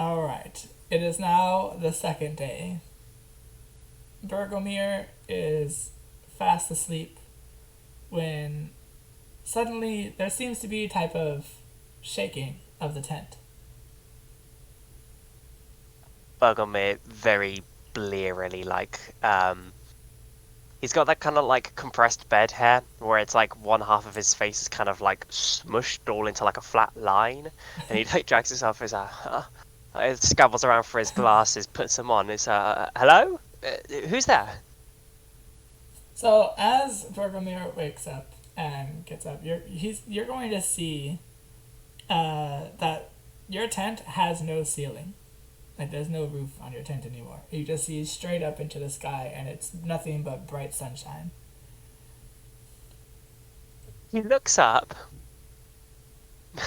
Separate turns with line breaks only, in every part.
All right. It is now the second day. Bergelmir is fast asleep when suddenly there seems to be a type of shaking of the tent.
Bergelmir very blearily, he's got that kind of like compressed bed hair where it's like one half of his face is kind of like smushed all into like a flat line, and he like drags himself his scabbles around for his glasses, puts them on. It's hello, who's there?
So as Bergelmir wakes up and gets up, you're going to see that your tent has no ceiling. Like there's no roof on your tent anymore. You just see straight up into the sky, and it's nothing but bright sunshine.
He looks up.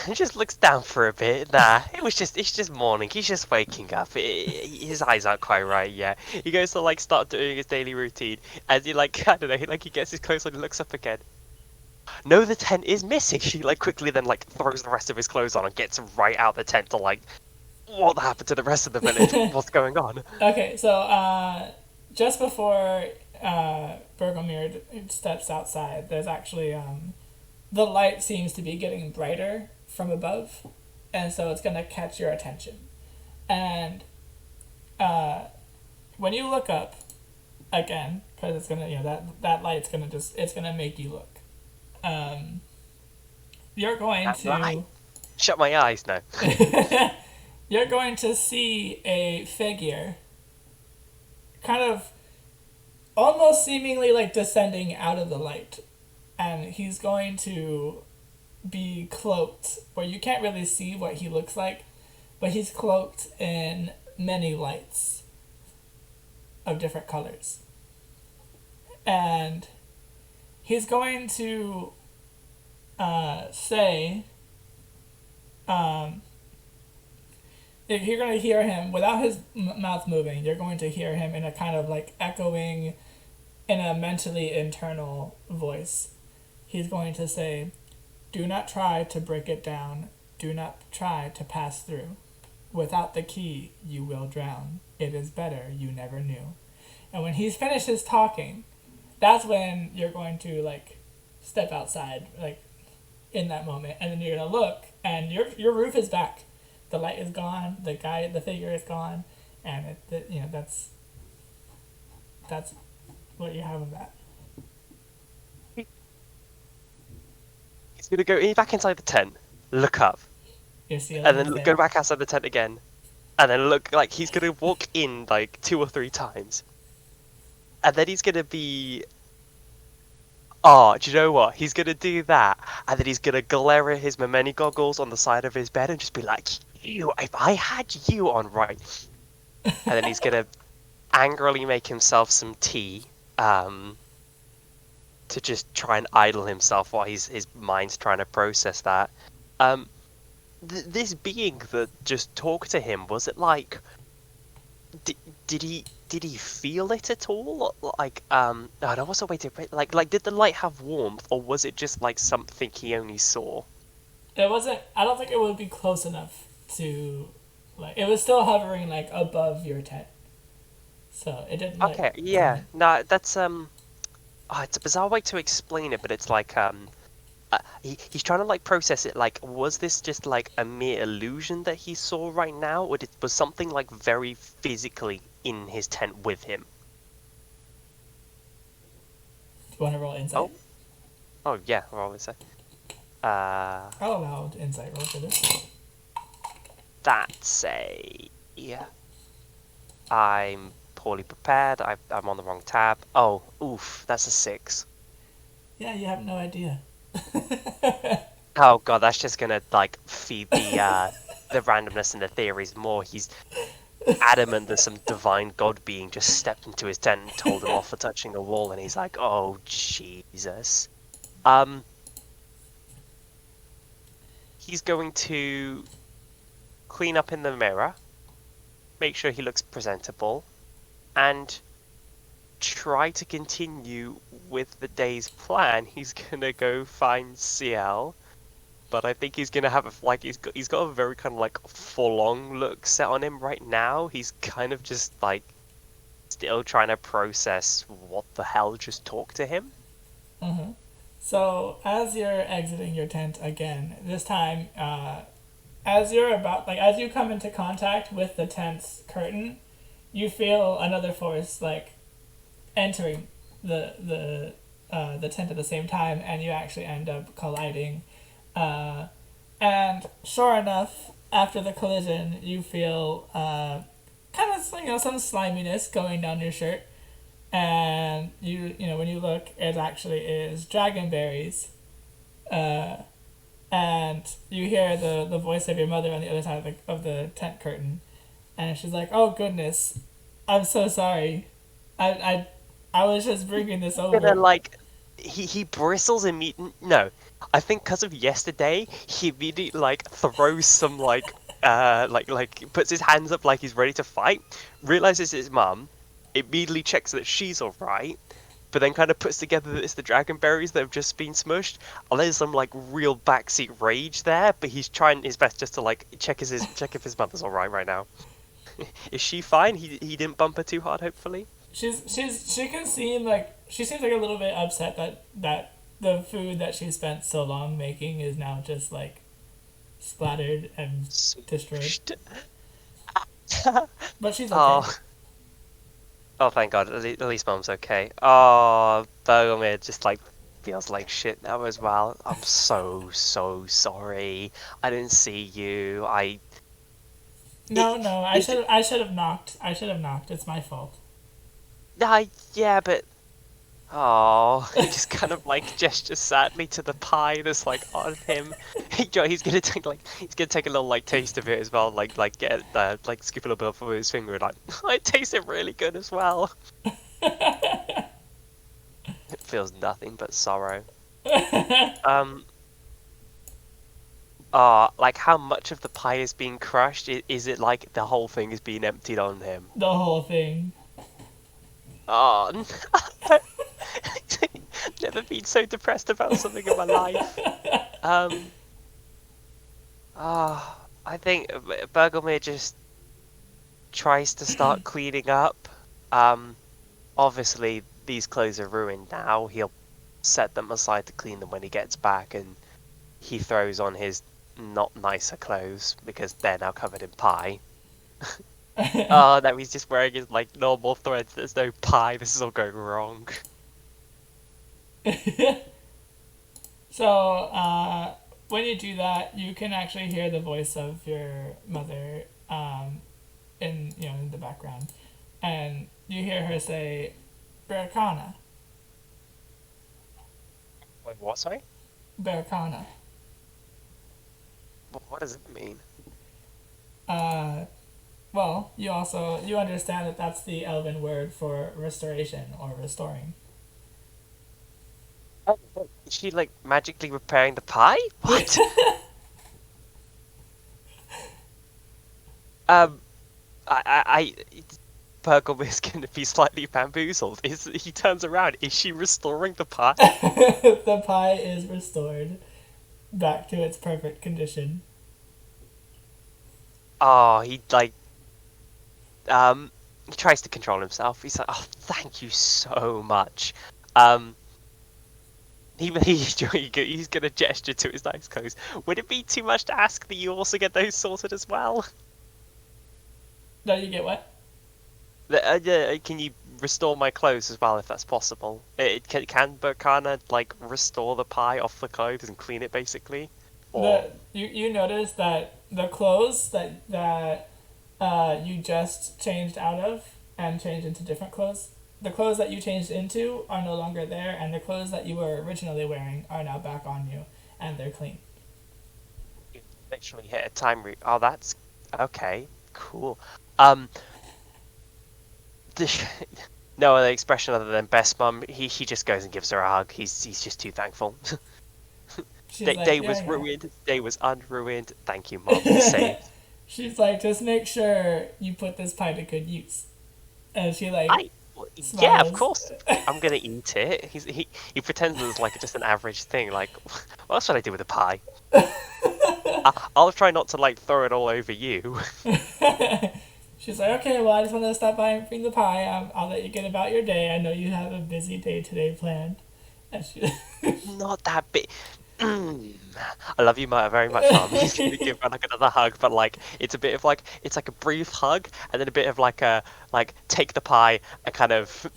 He just looks down for a bit. Nah, it's just morning. He's just waking up. His eyes aren't quite right yet. He goes to like start doing his daily routine, as he like I don't know, like he gets his clothes on and looks up again. No, the tent is missing. He like quickly then like throws the rest of his clothes on and gets right out the tent to like, what happened to the rest of the village? What's going on?
Okay, so just before Bergelmir steps outside, there's actually the light seems to be getting brighter from above, and so it's gonna catch your attention. And when you look up again, because it's gonna that light's gonna it's gonna make you look. Um, you're going
That light.
to
Shut my eyes now.
you're going to see a figure, kind of almost seemingly like descending out of the light, and he's going to be cloaked where you can't really see what he looks like, but he's cloaked in many lights of different colors. And he's going to say, um, if you're going to hear him without his mouth moving, you're going to hear him in a kind of like echoing, in a mentally internal voice. He's going to say, "Do not try to break it down. Do not try to pass through. Without the key, you will drown. It is better you never knew." And when he's finishes talking, that's when you're going to like step outside, like in that moment, and then you're gonna look, and your roof is back. The light is gone. The figure is gone, and that's what you have of that.
He's gonna go back inside the tent, look up,
Your ceiling
and
is
then go
there.
back outside the tent again, and then look like he's gonna walk in like 2 or 3 times, and then he's gonna be. Oh, do you know what? He's gonna do that, and then he's gonna glare at his Memeni goggles on the side of his bed and just be like, "You, if I had you on right," and then he's gonna angrily make himself some tea, to just try and idle himself while his mind's trying to process that. Um, this being that just talked to him, was it like, did, did he feel it at all? Like, no, there was a way to like, did the light have warmth, or was it just like something he only saw?
It wasn't. I don't think it would be close enough to, like. It was still hovering like above your tent, so it didn't like
Okay,
come
yeah,
in.
no, that's it's a bizarre way to explain it, but it's like he's trying to like process it. Like, was this just like a mere illusion that he saw right now, or was something like very physically in his tent with him?
Do you want to roll insight?
Oh, oh yeah, well, let's say. Uh,
I'll allow insight roll for this.
that's a yeah. I'm poorly prepared. I'm on the wrong tab. Oh, oof, that's a 6.
Yeah, you have no idea.
Oh god, that's just gonna like feed the randomness and the theories more. He's adamant that some divine god being just stepped into his tent and told him off for touching a wall, and he's like, "Oh Jesus." Um, he's going to clean up in the mirror, make sure he looks presentable, and try to continue with the day's plan. He's gonna go find CL, but I think he's gonna have he's got a very kind of like full on look set on him right now. He's kind of just like still trying to process what the hell just talked to him.
Mm-hmm. So as you're exiting your tent again, this time, as you come into contact with the tent's curtain, you feel another force like entering the tent at the same time, and you actually end up colliding. And sure enough, after the collision, you feel kind of some sliminess going down your shirt, and when you look, it actually is dragonberries. Uh, and you hear the voice of your mother on the other side of the tent curtain, and she's like, "Oh goodness, I'm so sorry. I I was just bringing this
Gonna
over."
like he bristles immediately. No, I think because of yesterday, he immediately like throws some like puts his hands up like he's ready to fight. Realizes his mum, immediately checks that she's all right, but then kind of puts together that it's the dragonberries that have just been smushed. And there's some like real backseat rage there, but he's trying his best just to like check if his mother's all right now. Is she fine? He didn't bump her too hard, hopefully.
She seems like a little bit upset that the food that she spent so long making is now just like splattered and destroyed.
Smushed.
But she's okay.
Oh, oh, thank God. At least Mom's okay. Oh, Bergelmir just like feels like shit now as well. I'm so sorry. I didn't see you.
No,
Is it?
I should have knocked. I should have knocked. It's my fault.
Yeah, but oh, he just kind of like gestures sadly to the pie that's like on him. He's gonna take a little like taste of it as well, like get like scoop a little bit off of his finger and like it tasted really good as well. It feels nothing but sorrow. Um, like how much of the pie is being crushed? Is it like the whole thing is being emptied on him?
The whole thing.
Oh, never been so depressed about something in my life. Um, I think Bergelmir just tries to start cleaning up. Um, Obviously these clothes are ruined now. He'll set them aside to clean them when he gets back, and he throws on his not nicer clothes because they're now covered in pie. Oh, now he's just wearing his like normal threads. There's no pie. This is all going wrong.
So, when you do that, you can actually hear the voice of your mother, in the background, and you hear her say, "Berkana,
Wait, what? Sorry?
Berkana."
What does it mean?
Uh, well, you understand that that's the Elven word for restoration or restoring.
Oh, is she like magically repairing the pie? What? um, I Bergelmir's gonna be slightly bamboozled. Is he turns around? Is she restoring the pie?
The pie is restored back to its perfect condition.
Oh, he tries to control himself. He's like, "Oh, thank you so much." Um, he's gonna gesture to his nice clothes. Would it be too much to ask that you also get those sorted as well?
No, you get what?
Yeah, can you restore my clothes as well if that's possible? Can Berkana like restore the pie off the clothes and clean it basically? Or
You notice that the clothes that you just changed out of and changed into different clothes, the clothes that you changed into are no longer there, and the clothes that you were originally wearing are now back on you, and they're clean.
you literally hit a oh, that's okay, cool. Um, no other expression other than best mum. He just goes and gives her a hug. He's just too thankful.
She's like,
Day
yeah,
was
yeah.
ruined. Day was unruined. Thank you, mum. Saved.
She's like, just make sure you put this pie to good use. And she like,
Yeah, of
Smiles.
course. I'm gonna eat it. He pretends it's like just an average thing. Like, what else should I do with a pie? I'll try not to like throw it all over you.
She's like, okay, well, I just wanted to stop by and bring the pie. I'll let you get about your day. I know you have a busy day today planned. And she...
Not that big. I love you very much, Mum. He's gonna give her like another hug, but like it's a bit of like it's like a brief hug, and then a bit of like a like take the pie and kind of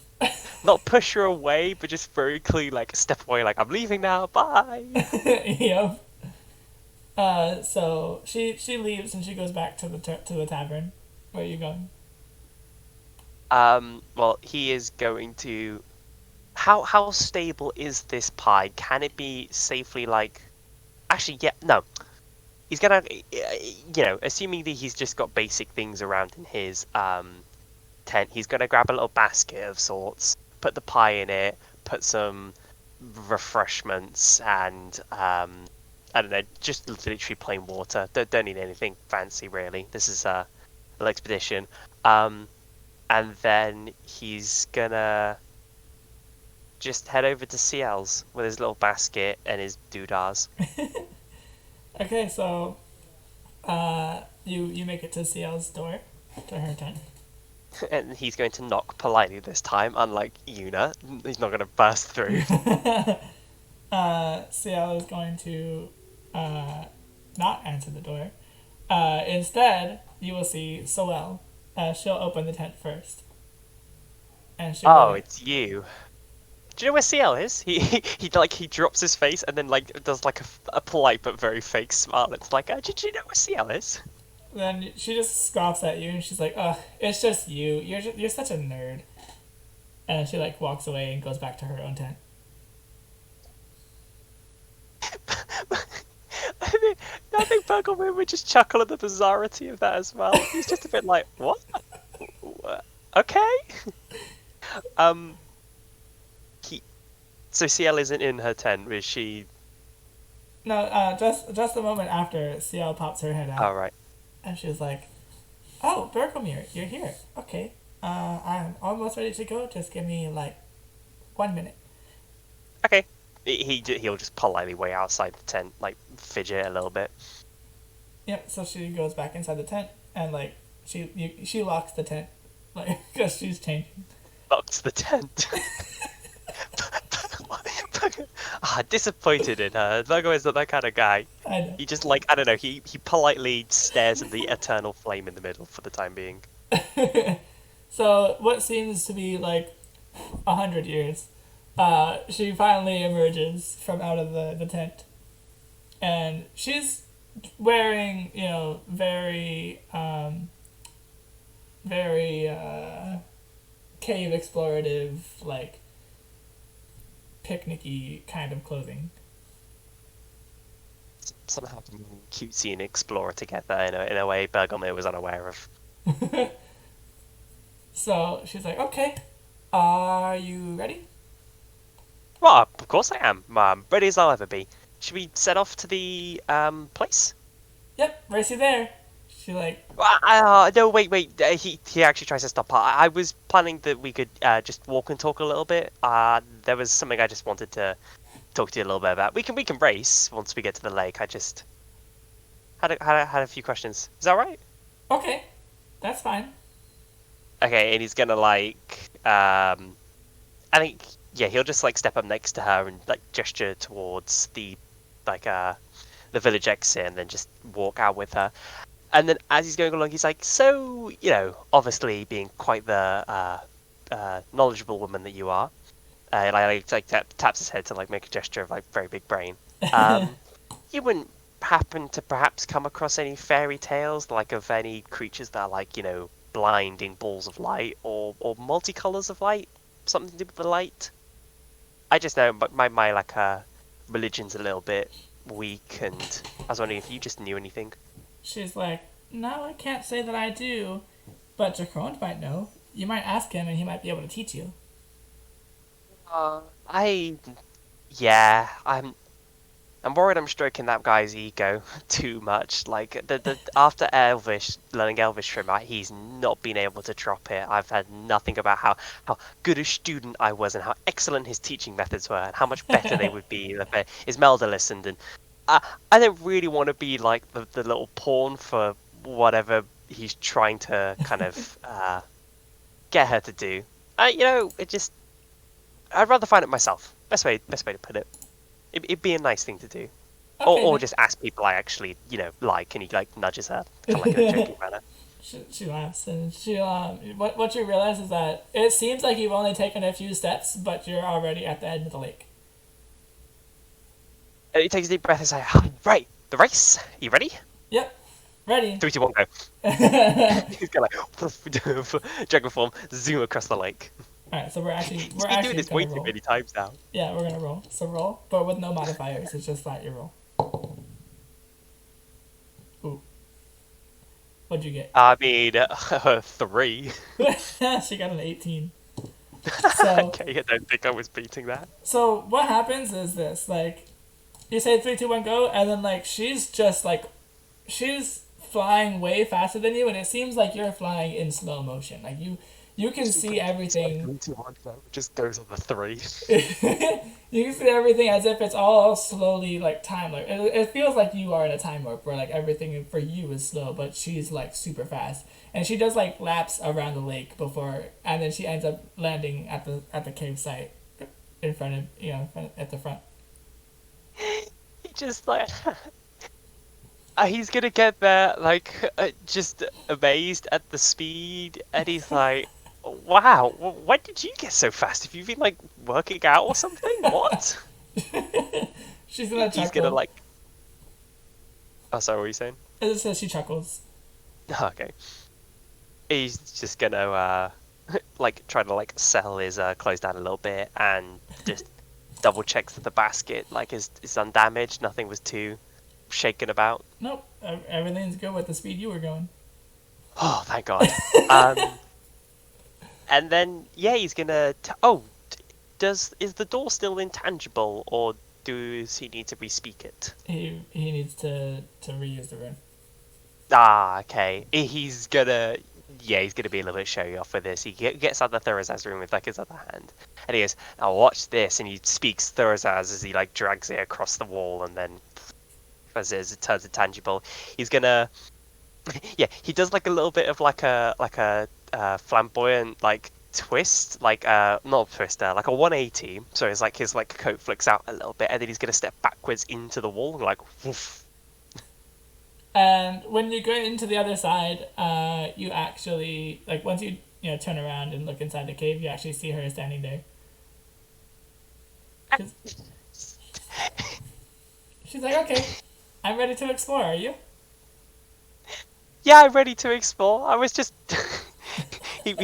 not push her away, but just very clearly like step away, like I'm leaving now. Bye.
Yep. So she leaves and she goes back to the tavern. Where are you going?
Well, he is going to. How stable is this pie? Can it be safely like? Actually, yeah, no. He's gonna, assuming that he's just got basic things around in his tent, he's gonna grab a little basket of sorts, put the pie in it, put some refreshments, and I don't know, just literally plain water. Don't need anything fancy really. This is a little expedition, and then he's gonna just head over to CL's with his little basket and his doodahs.
Okay, so you make it to CL's door, to her tent.
And he's going to knock politely this time, unlike Yuna. He's not going to burst through.
CL is going to not answer the door. Instead, you will see Soel. She'll open the tent first, and she'll
Oh,
go.
it's you. Do you know where CL is? He drops his face and then like does like a polite but very fake smile. It's like, did you know where CL is?
Then she just scoffs at you, and she's like, "Ugh, it's just you. You're such a nerd." And she like walks away and goes back to her own tent.
I think Bergelmir would just chuckle at the bizarrity of that as well. He's just a bit like, what? Okay. Um. He, so CL isn't in her tent, is she?
No, just a moment after, CL pops her head
Oh
out,
right.
and she's like, "Oh, Bergelmir, you're here. Okay. I'm almost ready to go. Just give me like 1 minute."
Okay. He'll just politely wait outside the tent, like fidget a little bit.
Yep. So she goes back inside the tent, and like she locks the tent, like because she's changing.
Locks the tent. Disappointed in her. Logo is not that kind of guy.
I know.
He just like I don't know. He politely stares at the eternal flame in the middle for the time being.
So what seems to be like 100 years, she finally emerges from out of the tent, and she's wearing very very cave explorative like picnicky kind of clothing.
Somehow cutesy and explorer together in a way Bergelmir was unaware of.
So she's like, "Okay, are you ready?"
Well, of course I am. Ready as I'll ever be. Should we set off to the place?
Yep, race you there. She like,
No, wait. He actually tries to stop. I was planning that we could just walk and talk a little bit. There was something I just wanted to talk to you a little bit about. We can race once we get to the lake. I just had a few questions. Is that right?
"Okay, that's fine."
Okay, and he's gonna like I think yeah, he'll just like step up next to her and like gesture towards the like the village exit and then just walk out with her. And then as he's going along, he's like, so, obviously being quite the knowledgeable woman that you are, and I like taps his head to like make a gesture of like very big brain. You wouldn't happen to perhaps come across any fairy tales, like of any creatures that are like, blinding balls of light or multicolors of light, something to do with the light? I just know my like religion's a little bit weak, and I was wondering if you just knew anything.
She's like, "No, I can't say that I do, but Jacron might know. You might ask him, and he might be able to teach you."
I yeah, I'm worried I'm stroking that guy's ego too much. Like the after Elvish learning Elvish from him, he's not been able to drop it. I've had nothing about how good a student I was and how excellent his teaching methods were and how much better they would be if Ismelda listened. And I don't really want to be like the little pawn for whatever he's trying to kind of get her to do. It just I'd rather find it myself. Best way to put it. It'd be a nice thing to do. Or
Okay.
just ask people I actually, like, and he, like, nudges her, kind of like in a joking manner.
She laughs, and what you realize is that it seems like you've only taken a few steps, but you're already at the end of the lake.
And he takes a deep breath and says, right, the race. You ready?
Yep, ready.
3, 2, 1, go.
All
He's gonna like dragon form, zoom across the lake.
right, so we're
He's been
actually
doing this way
gonna
too
roll.
many times now.
Yeah, we're gonna roll. So roll, but with no modifiers. It's just flat. You roll. Ooh, what'd you get?
I mean, 3.
She got an 18. So
Okay, I don't think I was beating that.
so what happens is this, like, you say 3, 2, 1, go, and then like she's just like, she's flying way faster than you, and it seems like you're flying in slow motion. Like you can see everything.
3, 2, 1, go. It just goes on the 3.
You can see everything as if it's all slowly like time. Like it feels like you are in a time warp where like everything for you is slow, but she's like super fast, and she does like laps around the lake before, and then she ends up landing at the cave site in front of at the front.
He just like he's gonna get there like just amazed at the speed, and he's like, "Wow, when did you get so fast? Have you been like working out or something? What?"
She's gonna
He's
chuckle.
gonna like. Oh, sorry, what were you saying?
It says she chuckles.
Okay. He's just gonna like try to like settle his clothes down a little bit and just double checks that the basket like is undamaged. Nothing was too shaken about.
Nope, everything's good with the speed you were going.
Oh, thank God. Um, and then yeah, he's gonna. Is the door still intangible, or does he need to re-speak it?
He needs to reuse the rune.
Ah, okay. He's gonna be a little bit showy off with this. He gets out the Thurazaz room with like his other hand, and he goes, "Now watch this," and he speaks Thurazaz as he like drags it across the wall, and then as it turns intangible, he's gonna. Yeah, he does like a little bit of like a flamboyant like twist, like not a twist, like a 180. So it's like his like coat flicks out a little bit, and then he's gonna step backwards into the wall, and like. Woof.
And when you go into the other side, you actually like once you turn around and look inside the cave, you actually see her standing there. She's like, "Okay, I'm ready to explore. Are you?"
Yeah, I'm ready to explore. I was just. he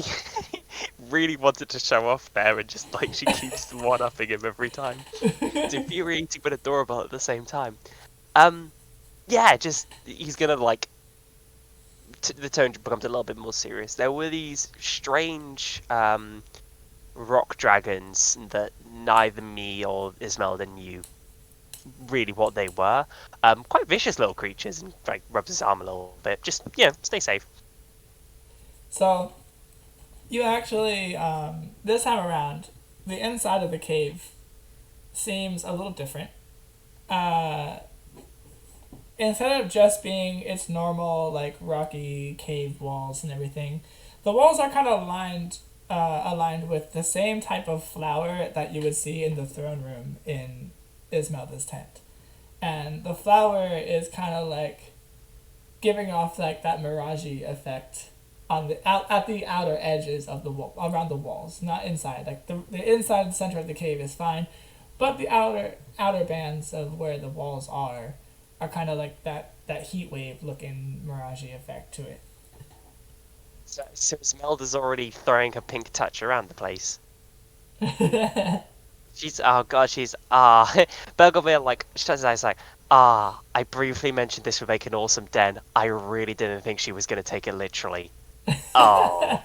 really wanted to show off there, and just like she keeps one-upping him every time. It's infuriating but adorable at the same time. Yeah, just he's gonna like. The tone becomes a little bit more serious. There were these strange rock dragons that neither me or Ismelda knew really what they were. Quite vicious little creatures, and like rubs his arm a little bit. Just stay safe.
So, you actually this time around, the inside of the cave seems a little different. Instead of just being its normal like rocky cave walls and everything, the walls are kind of aligned with the same type of flower that you would see in the throne room in Ismelda's tent, and the flower is kind of like giving off like that miragey effect on at the outer edges of the wall, around the walls, not inside. Like the inside, the center of the cave is fine, but the outer bands of where the walls are kind of like that heat wave looking miragey effect to it.
So Ismelda's already throwing her pink touch around the place. She's Bergelmir like she turns his eyes like I briefly mentioned this would make an awesome den. I really didn't think she was gonna take it literally. Oh.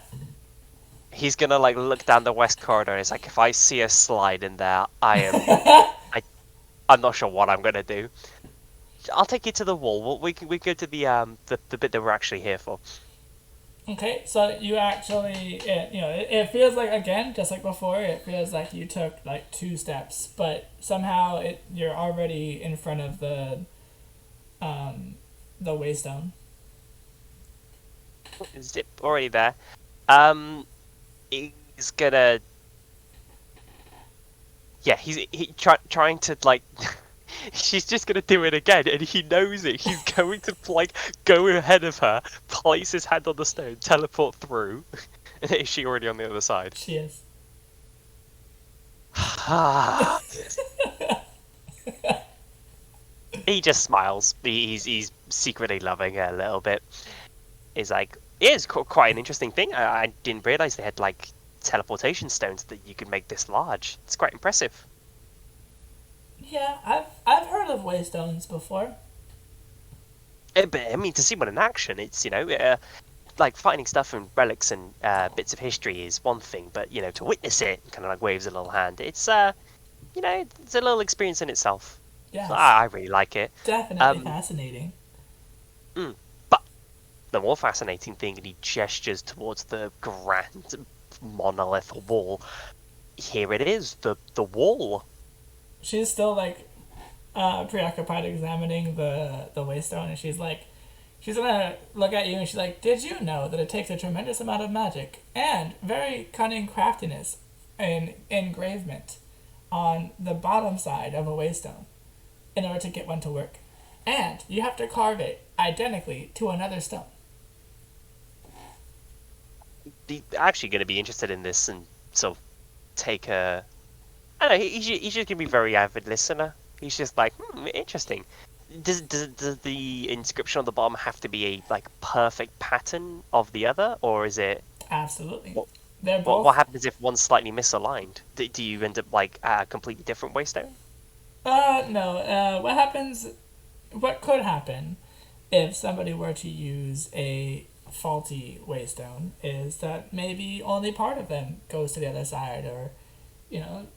He's gonna like look down the west corridor and it's like if I see a slide in there, I'm not sure what I'm gonna do. I'll take you to the wall. We go to the bit that we're actually here for.
Okay, so you actually, it feels like, again, just like before, it feels like you took like 2 steps, but somehow you're already in front of um, the waystone.
Zip already there. Um, he's gonna yeah. Trying to like. She's just gonna do it again, and he knows it. He's going to like go ahead of her, place his hand on the stone, teleport through. Is she already on the other side?
She is.
He just smiles. He's secretly loving it a little bit. He's like, it is quite an interesting thing. I didn't realize they had like teleportation stones that you could make this large. It's quite impressive.
Yeah, I've heard of waystones before.
But I mean, to see one in action, it's like finding stuff and relics and bits of history is one thing, but to witness it, kind of like waves a little hand. It's it's a little experience in itself.
Yes,
So I really like it.
definitely fascinating.
But the more fascinating thing, and he gestures towards the grand monolith wall. Here it is, the wall.
She's still like preoccupied examining the waystone, and she's gonna look at you and she's like, "Did you know that it takes a tremendous amount of magic and very cunning craftiness and engravement on the bottom side of a waystone in order to get one to work, and you have to carve it identically to another stone."
He's actually going to be interested in this and sort of take a. I don't know. He's just going to be a very avid listener. He's just like, interesting. Does the inscription on the bottom have to be a like perfect pattern of the other, or is it?
Absolutely.
What,
They're both.
what happens if one's slightly misaligned? Do you end up like a completely different waystone?
No. What happens? What could happen if somebody were to use a faulty waystone is that maybe only part of them goes to the other side, or, you know.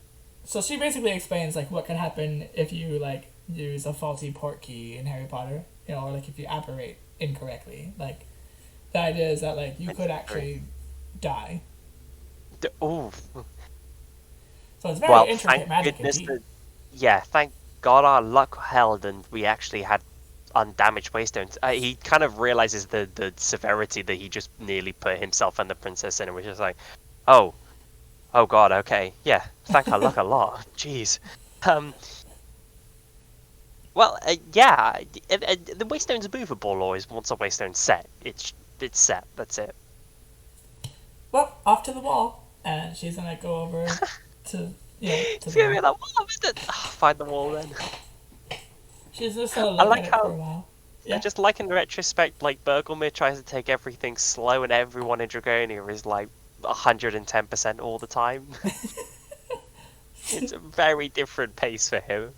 So she basically explains like what can happen if you like use a faulty port key in Harry Potter, or like if you operate incorrectly. Like the idea is that like you could actually die.
Oh,
So it's very
well,
intricate
thank
magic
goodness
indeed.
that. Yeah, thank God our luck held, and we actually had undamaged waystones. He kind of realizes the severity that he just nearly put himself and the princess in, and was just like, oh, oh God, okay, yeah, thank our luck a lot. Jeez. Um. Well, yeah, the waystone's movable, or is once a waystone's set, it's set. That's it.
Well, off to the wall, and she's gonna go over to to
It's
the
gonna be
wall.
like, what is it? Find the wall then.
She's just gonna
I
look at
like
it for a
how
while.
I
Yeah.
just like in retrospect, like Bergelmir tries to take everything slow, and everyone in Dragonia is like 110% all the time. It's a very different pace for him.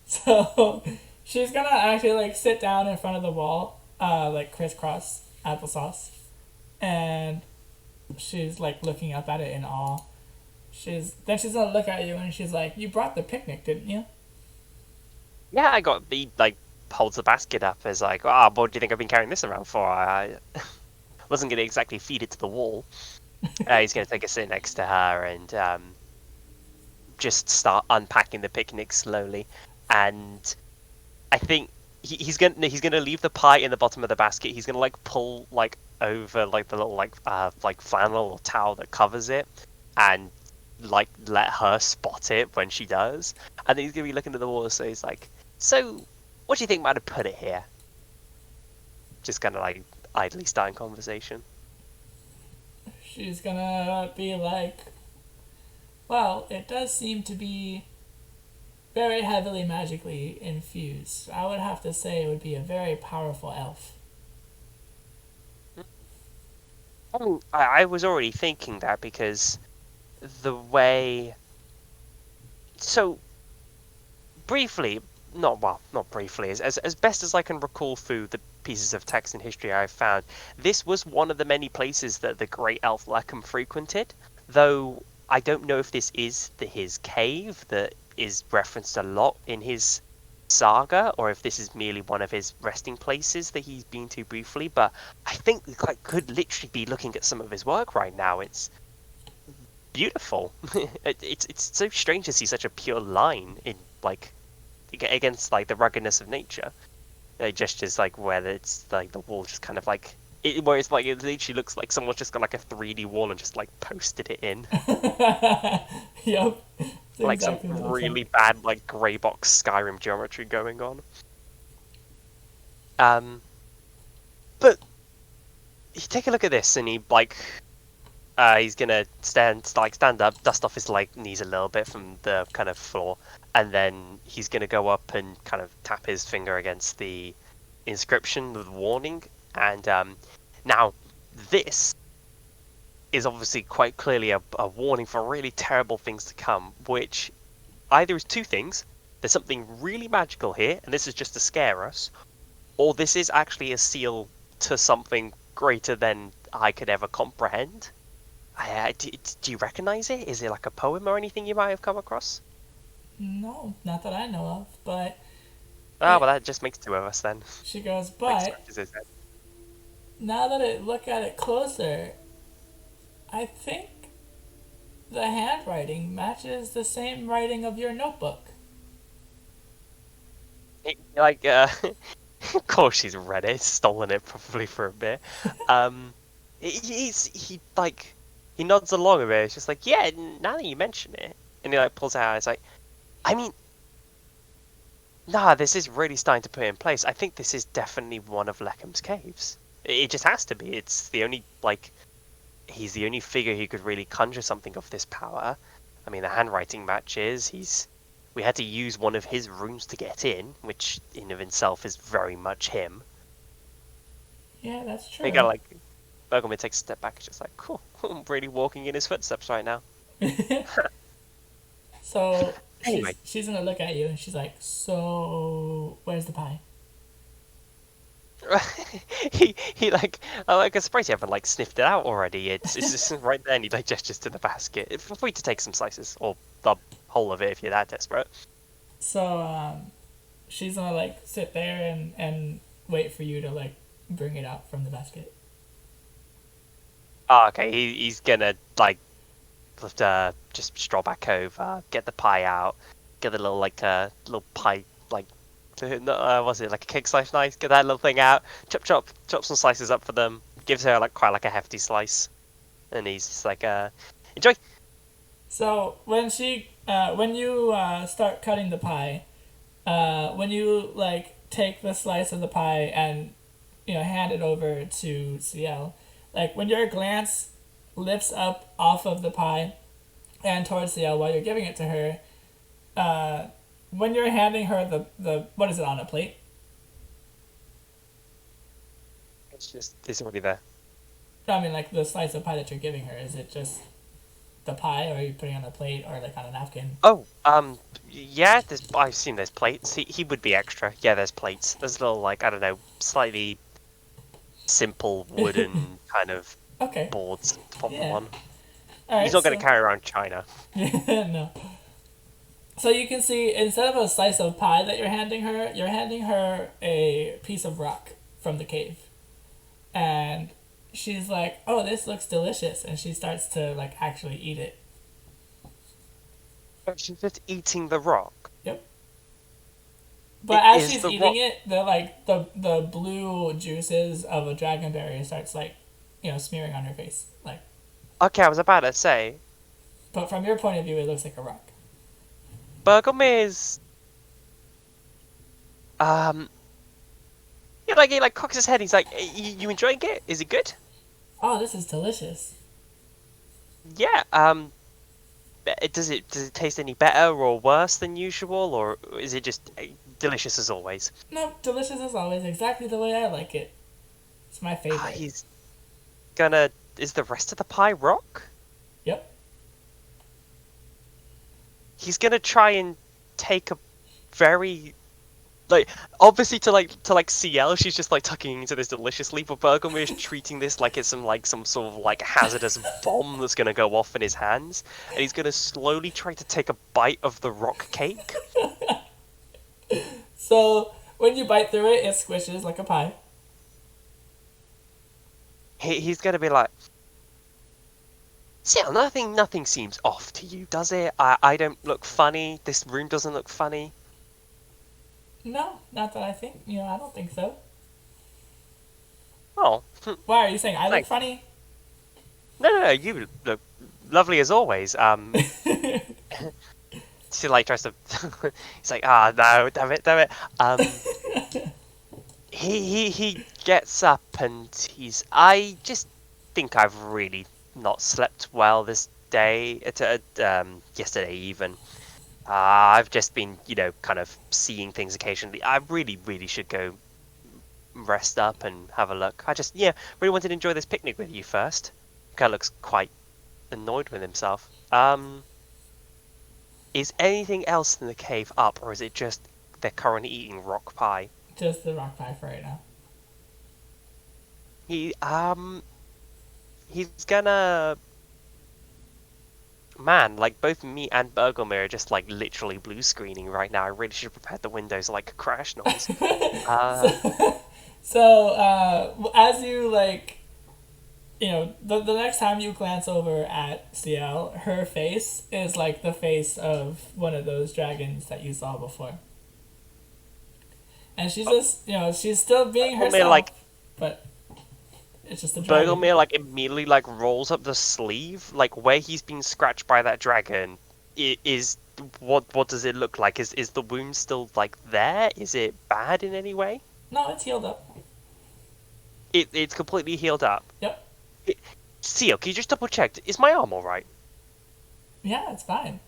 So she's gonna actually like sit down in front of the wall, like crisscross applesauce, and she's like looking up at it in awe. She's gonna look at you and she's like, "You brought the picnic, didn't you?"
Yeah, I got he like holds the basket up as like, ah, what do you think I've been carrying this around for? I wasn't gonna exactly feed it to the wall. He's gonna take a sit next to her and just start unpacking the picnic slowly. And I think he's gonna leave the pie in the bottom of the basket. He's gonna like pull like over like the little like flannel or towel that covers it, and like let her spot it when she does. And then he's gonna be looking at the wall, so he's like, "So, what do you think might have put it here?" Just kind of like idly starting conversation.
She's gonna be like, "Well, it does seem to be very heavily magically infused. I would have to say it would be a very powerful elf."
Oh, I was already thinking that because the way. So briefly, not briefly, as best as I can recall through the pieces of text and history I've found, this was one of the many places that the great elf Leckham frequented, though I don't know if this is his cave that is referenced a lot in his saga, or if this is merely one of his resting places that he's been to briefly. But I think we could literally be looking at some of his work right now. It's beautiful. It's so strange to see such a pure line in like against like the ruggedness of nature. Gestures like where it's like the wall just kind of like where it's like it literally looks like someone's just got like a 3D wall and just like posted it in.
Yep. That's
Like some
exactly what it looks
really
like.
bad like grey box Skyrim geometry going on. Um, but you take a look at this and he's gonna stand up, dust off his like knees a little bit from the kind of floor, and then he's gonna go up and kind of tap his finger against the inscription with warning. And now this is obviously quite clearly a warning for really terrible things to come, which either is two things: there's something really magical here, and this is just to scare us, or this is actually a seal to something greater than I could ever comprehend. Do you recognize it? Is it like a poem or anything you might have come across?
No, not that I know of. But
Ah, well, that just makes two of us then.
she goes,
Like
but
scratches his head.
now that I look at it closer, I think the handwriting matches the same writing of your notebook.
Like, of course she's read it, stolen it probably for a bit. Um, he nods along a bit. It's just like, yeah, now that you mention it, and he like pulls out. It's like, I mean, nah, this is really starting to put in place. I think this is definitely one of Leckham's caves. It just has to be. It's the only he's the only figure who could really conjure something of this power. I mean, the handwriting matches. We had to use one of his runes to get in, which in of itself is very much him.
Yeah, that's
He
true.
got like Bergelmir takes a step back, just like, cool, I'm really walking in his footsteps right now.
So
Anyway,
she's gonna look at you and she's like, "So where's the pie?"
he like I'm like surprised you haven't like sniffed it out already. It's just right there, and he like gestures to the basket. Feel free to take some slices or the whole of it if you're that desperate.
So she's gonna like sit there and wait for you to like bring it out from the basket.
Oh, okay, he's gonna like just stroll back over, get the pie out, get the little little pie like was it like a cake slice knife? Get that little thing out, chop some slices up for them. Gives her like quite like a hefty slice, and he's just like enjoy.
So when you start cutting the pie, when you like take the slice of the pie and hand it over to CL, like when your glance lifts up off of the pie and towards CL while you're giving it to her, when you're handing her the what is it on a plate?
It's already there.
I mean, like the slice of pie that you're giving her, is it just the pie, or are you putting it on a plate or like on a napkin?
Oh, yeah. I've seen there's plates. He would be extra. Yeah, there's plates. There's little like I don't know, slightly simple wooden kind of
Okay.
boards top
Yeah.
one.
All
He's
right.
not going to
So
carry around China.
no. So you can see instead of a slice of pie that you're handing her a piece of rock from the cave, and she's like, "Oh, this looks delicious," and she starts to like actually eat it.
She's just eating the rock.
Yep. But as
Is
she's
the
eating
rock?
it, the blue juices of a dragonberry starts like, smearing on her face. Like,
Okay, I was about to say,
but from your point of view, it looks like a rock.
Bergelmir's um, yeah, like he like cocks his head. He's like, You enjoying it? Is it good?"
Oh, this is delicious.
Yeah. Does it taste any better or worse than usual, or is it just delicious as always?
No, delicious as always. Exactly the way I like it. It's my favorite.
He's gonna. Is the rest of the pie rock?
Yep.
He's gonna try and take a very like obviously to CL, she's just like tucking into this deliciously, but Bergelmir is treating this like it's some sort of like hazardous bomb that's gonna go off in his hands, and he's gonna slowly try to take a bite of the rock cake.
So when you bite through it, it squishes like a pie.
He's gonna be like, CL, nothing seems off to you, does it? I don't look funny. This room doesn't look funny.
No, not that I think. I don't think so.
Oh,
Why are you saying I look
thanks.
funny?
No, you look lovely as always. She like tries to. He's like, no, damn it. He gets up and he's. I just think I've really not slept well this day. Yesterday even. I've just been, kind of seeing things occasionally. I really, really should go rest up and have a look. I just, really wanted to enjoy this picnic with you first. Guy looks quite annoyed with himself. Is anything else in the cave up, or is it just they're currently eating rock pie?
Just the rock pie for right now.
He he's gonna man, like both me and Bergelmir are just like literally blue screening right now. I really should have prepared the windows like a crash noise.
So as you the next time you glance over at CL, her face is like the face of one of those dragons that you saw before. And she's just, she's still being herself, but it's just a dragon.
Bergelmir like immediately like rolls up the sleeve, like where he's been scratched by that dragon. Is what does it look like? Is the wound still like there? Is it bad in any way?
No, it's healed up.
It's completely healed up.
Yep.
Seal, can you just double check? Is my arm alright?
Yeah, it's fine.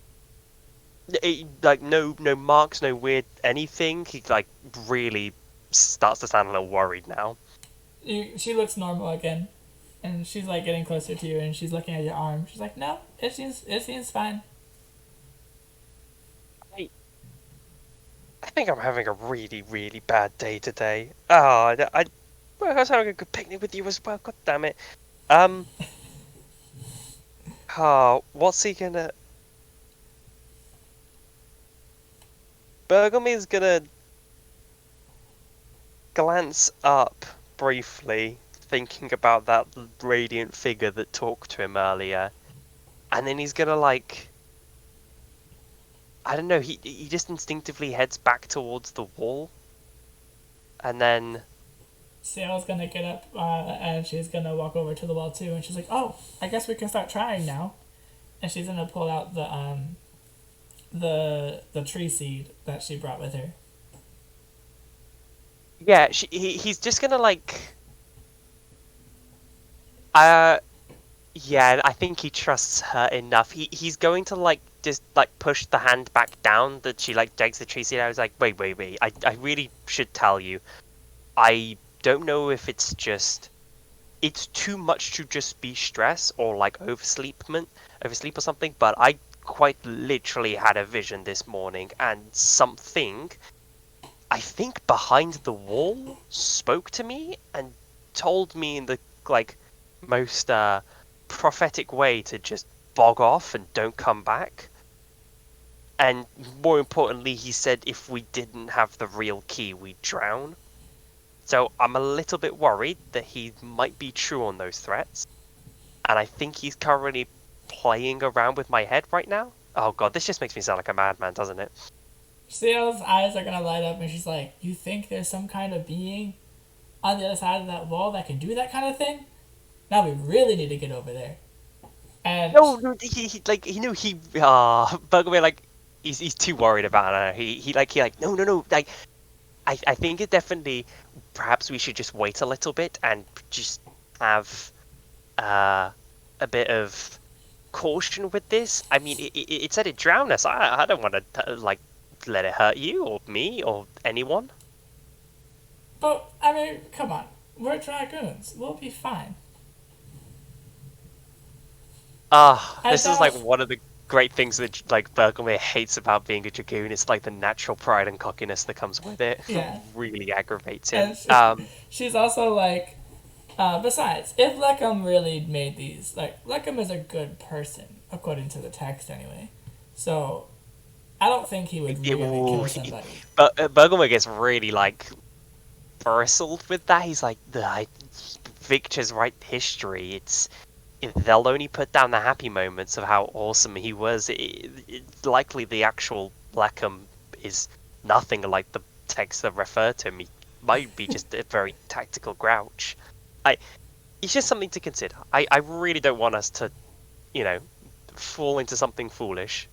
Like no marks, no weird anything. He like really starts to sound a little worried now.
She looks normal again, and she's like getting closer to you, and she's looking at your arm. She's like, "No, it seems fine."
I think I'm having a really, really bad day today. Oh, I was having a good picnic with you as well. God damn it. What's he gonna? Bergelmir's gonna glance up briefly, thinking about that radiant figure that talked to him earlier, and then he's gonna like. I don't know. He just instinctively heads back towards the wall, and then.
Ciel's gonna get up, and she's gonna walk over to the wall too, and she's like, "Oh, I guess we can start trying now." And she's gonna pull out the tree seed that she brought with her.
Yeah, he's just gonna like. Yeah, I think he trusts her enough. He's going to like just like push the hand back down that she like takes the tree seed. I was like, wait. I really should tell you. I don't know if it's too much to just be stress or like oversleep or something, but I quite literally had a vision this morning, and something I think behind the wall spoke to me and told me in the like most prophetic way to just bog off and don't come back. And more importantly, he said if we didn't have the real key, we'd drown. So I'm a little bit worried that he might be true on those threats. And I think he's currently playing around with my head right now. Oh god, this just makes me sound like a madman, doesn't it?
Ciel's eyes are gonna light up, and she's like, "You think there's some kind of being on the other side of that wall that can do that kind of thing? Now we really need to get over there." And
No, Bergelmir like he's too worried about her. He no, like I think it definitely perhaps we should just wait a little bit and just have a bit of caution with this. I mean, it said it drowned us. I don't want to like let it hurt you or me or anyone.
But I mean, come on, we're dragoons. We'll be fine.
This is like great things that like Bergelmir hates about being a dragoon. It's like the natural pride and cockiness that comes with it.
Yeah,
Really aggravates him.
and she's also like, besides, if Leckham really made these, like Leckham is a good person according to the text anyway, so I don't think he would
It
really
will.
kill somebody.
But Bergelmir gets really like bristled with that. He's like, the Victor's right history. They'll only put down the happy moments of how awesome he was. Likely the actual Blackham is nothing like the text that refer to him. He might be just a very tactical grouch. I, it's just something to consider. I really don't want us to, you know, fall into something foolish.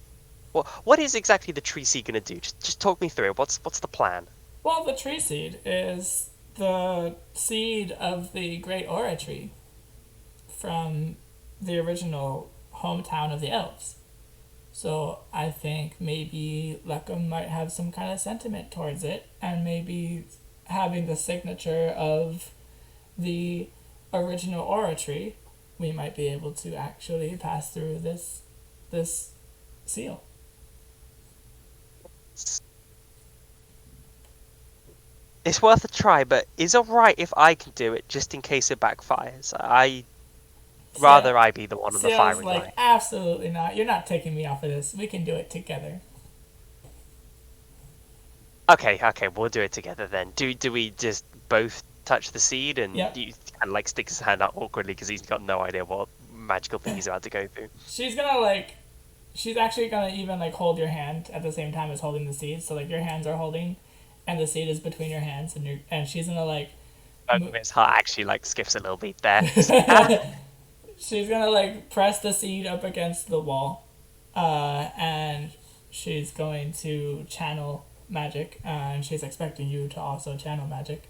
What is exactly the tree seed going to do? Just talk me through it. What's the plan?
Well, the tree seed is the seed of the great Aura tree from the original hometown of the elves. So I think maybe Leckham might have some kind of sentiment towards it, and maybe having the signature of the original Aura tree, we might be able to actually pass through this seal.
It's worth a try, but is it alright if I can do it just in case it backfires?
Seal,
Rather I be the one on the
Seal's
firing
like,
line.
absolutely not. You're not taking me off of this. We can do it together.
Okay, we'll do it together then. Do we just both touch the seed and
Yep.
you kind of like stick his hand out awkwardly because he's got no idea what magical thing he's about to go through?
She's gonna like, she's actually gonna even like hold your hand at the same time as holding the seed. So like your hands are holding, and the seed is between your hands, and she's gonna like,
His heart actually like skips a little beat there. He's like, ah.
she's gonna like press the seed up against the wall, and she's going to channel magic, and she's expecting you to also channel magic.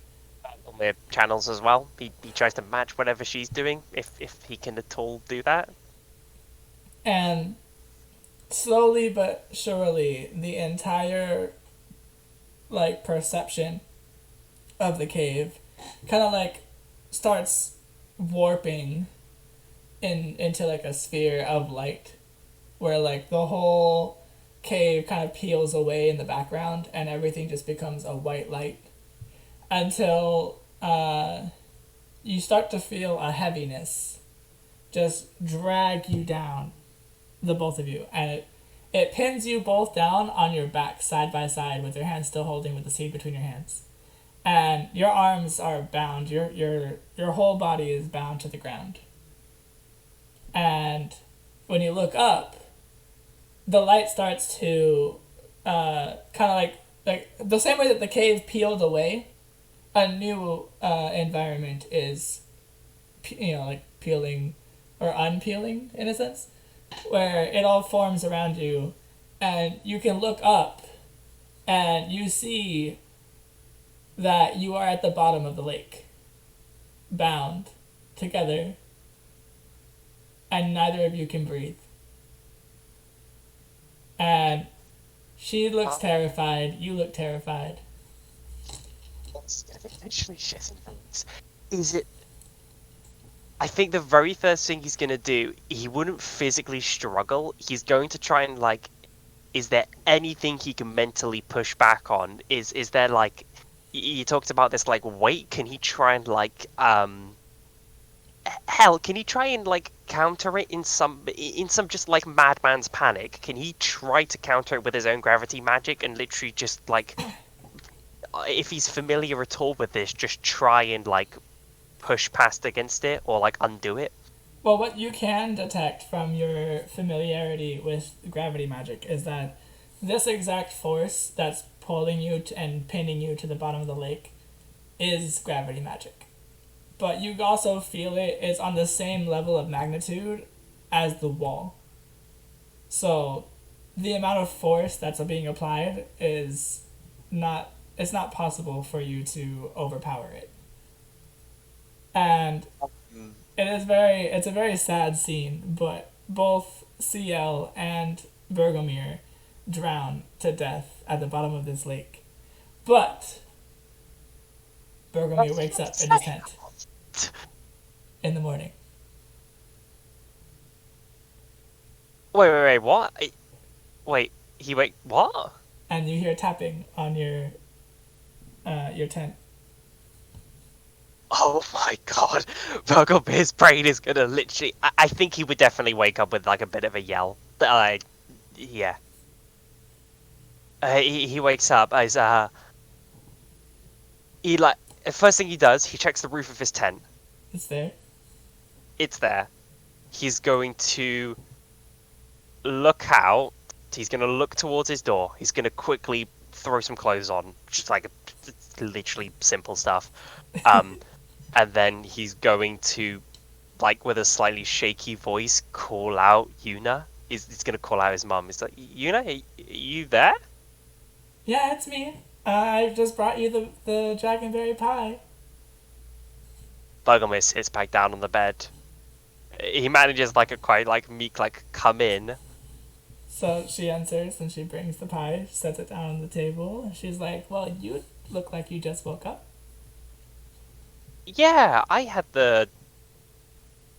On the channels as well. He tries to match whatever she's doing if he can at all do that.
And slowly but surely, the entire like perception of the cave kind of like starts warping into like a sphere of light, where like the whole cave kind of peels away in the background and everything just becomes a white light until you start to feel a heaviness just drag you down, the both of you, and it pins you both down on your back side by side with your hands still holding with the seed between your hands, and your arms are bound. Your whole body is bound to the ground. And when you look up, the light starts to kind of like the same way that the cave peeled away, a new environment is like peeling or unpeeling in a sense, where it all forms around you, and you can look up and you see that you are at the bottom of the lake, bound together, and neither of you can breathe. And she looks terrified, you look terrified.
Essentially shitting things. Is it? I think the very first thing he's gonna do, he wouldn't physically struggle. He's going to try and like, is there anything he can mentally push back on? Is there like, you talked about this like weight? Can he try and like hell? Can he try and like counter it in some just like madman's panic? Can he try to counter it with his own gravity magic and literally just like, if he's familiar at all with this, just try and like push past against it or like undo it?
Well, what you can detect from your familiarity with gravity magic is that this exact force that's pulling you and pinning you to the bottom of the lake is gravity magic. But you also feel it is on the same level of magnitude as the wall. So the amount of force that's being applied is not, it's not possible for you to overpower it. And it's a very sad scene, but both CL and Bergelmir drown to death at the bottom of this lake. But Bergelmir wakes up in his tent in the morning.
Wait, what? Wait, he wait, what?
and you hear tapping on your tent.
Oh my god. Bergelmir's brain is gonna literally. I think he would definitely wake up with like a bit of a yell. Yeah. He wakes up as he like first thing he does, he checks the roof of his tent.
It's there.
It's there. He's going to look out. He's going to look towards his door. He's going to quickly throw some clothes on, just like literally simple stuff. Um, and then he's going to, like, with a slightly shaky voice, call out Yuna. He's going to call out his mum. He's like, Yuna, are you there?
Yeah, it's me. I just brought you the dragonberry pie.
Bergelmir sits back down on the bed. He manages like a quite like meek like come in.
So she answers and she brings the pie, sets it down on the table, and she's like, "Well, you look like you just woke up."
Yeah, I had the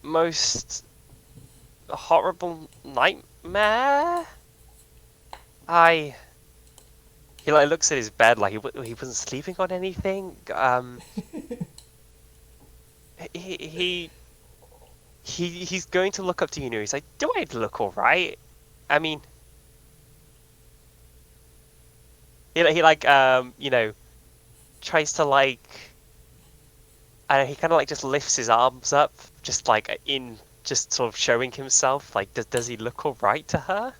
most horrible nightmare. I he like looks at his bed like he wasn't sleeping on anything. He he he's going to look up to you. He's like, "Do I look all right?" I mean, he like tries to like. He kind of like just lifts his arms up, just like in just sort of showing himself. Like, does he look all right to her?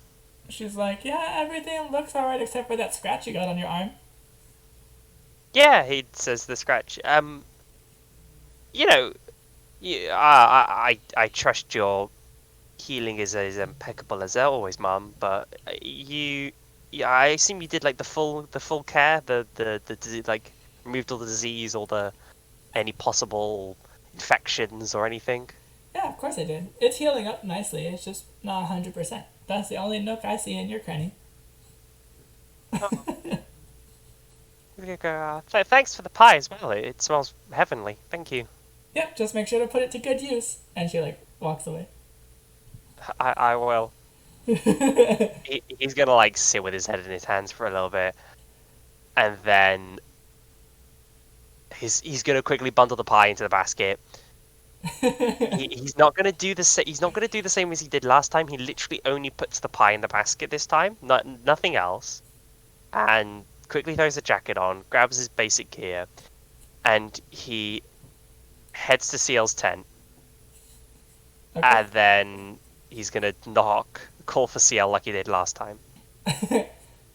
She's like, "Yeah, everything looks alright except for that scratch you got on your arm."
Yeah, he says the scratch. You know, I trust your healing is as impeccable as always, Mum. But yeah, I assume you did like the full care, like removed all the disease, all the any possible infections or anything.
Yeah, of course I did. It's healing up nicely. It's just not 100%. That's the only nook I see in your cranny.
Oh, thanks for the pie as well. It smells heavenly. Thank you.
Yep, just make sure to put it to good use. And she like walks away.
I will. He's gonna like sit with his head in his hands for a little bit, and then he's gonna quickly bundle the pie into the basket. He's not gonna do he's not gonna do the same as he did last time. He literally only puts the pie in the basket this time, nothing else, and quickly throws the jacket on, grabs his basic gear, and he heads to CL's tent.
Okay.
And then he's gonna call for CL like he did last time.
Alright,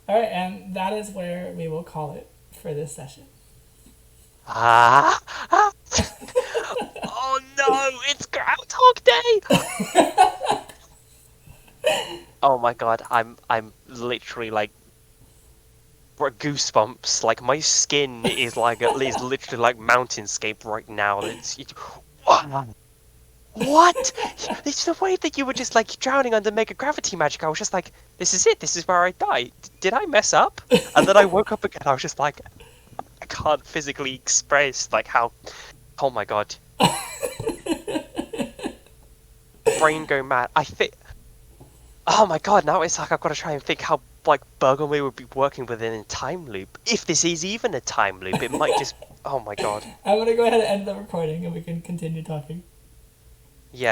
and that is where we will call it for this session.
Ah! Oh no! It's Groundhog Day! Oh my god! I'm literally like goosebumps. Like my skin is like at least literally like mountainscape right now. What? It's the way that you were just like drowning under mega gravity magic. I was just like, this is it. This is where I die. Did I mess up? And then I woke up again. I was just like, I can't physically express like how. Oh my god. Brain go mad. I think. Oh my god. Now it's like I've got to try and think how like Bergelmir would be working within a time loop. If this is even a time loop, it might just. Oh my god.
I'm gonna go ahead and end the recording and we can continue talking.
Yeah.